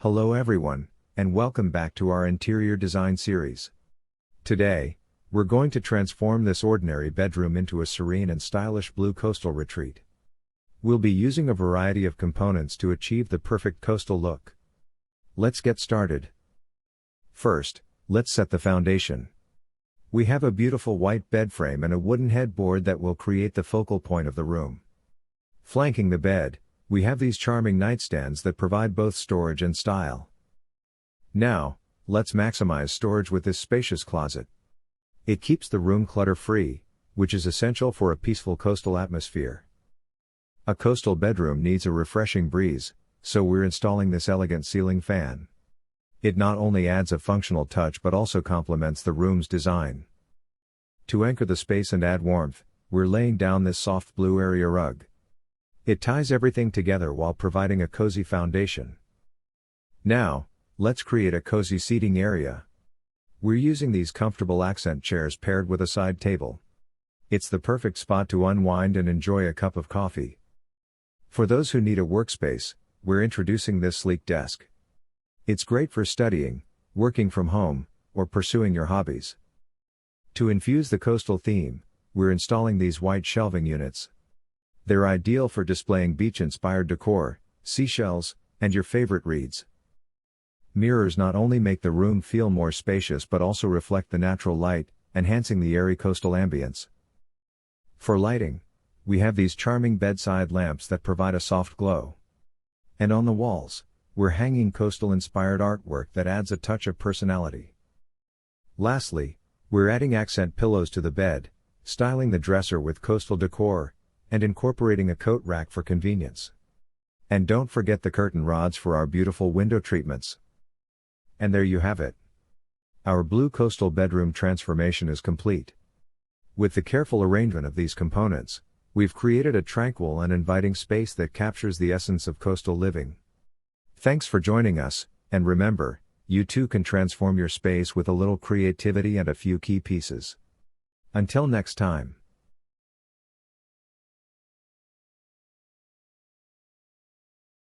Hello everyone, and welcome back to our interior design series. Today, we're going to transform this ordinary bedroom into a serene and stylish blue coastal retreat. We'll be using a variety of components to achieve the perfect coastal look. Let's get started. First, let's set the foundation. We have a beautiful white bed frame and a wooden headboard that will create the focal point of the room. Flanking the bed, we have these charming nightstands that provide both storage and style. Now, let's maximize storage with this spacious closet. It keeps the room clutter-free, which is essential for a peaceful coastal atmosphere. A coastal bedroom needs a refreshing breeze, so we're installing this elegant ceiling fan. It not only adds a functional touch but also complements the room's design. To anchor the space and add warmth, we're laying down this soft blue area rug. It ties everything together while providing a cozy foundation. Now, let's create a cozy seating area. We're using these comfortable accent chairs paired with a side table. It's the perfect spot to unwind and enjoy a cup of coffee. For those who need a workspace, we're introducing this sleek desk. It's great for studying, working from home, or pursuing your hobbies. To infuse the coastal theme, we're installing these white shelving units. They're ideal for displaying beach-inspired decor, seashells, and your favorite reads. Mirrors not only make the room feel more spacious but also reflect the natural light, enhancing the airy coastal ambience. For lighting, we have these charming bedside lamps that provide a soft glow. And on the walls, we're hanging coastal-inspired artwork that adds a touch of personality. Lastly, we're adding accent pillows to the bed, styling the dresser with coastal decor, and incorporating a coat rack for convenience. And don't forget the curtain rods for our beautiful window treatments. And there you have it. Our blue coastal bedroom transformation is complete. With the careful arrangement of these components, we've created a tranquil and inviting space that captures the essence of coastal living. Thanks for joining us, and remember, you too can transform your space with a little creativity and a few key pieces. Until next time.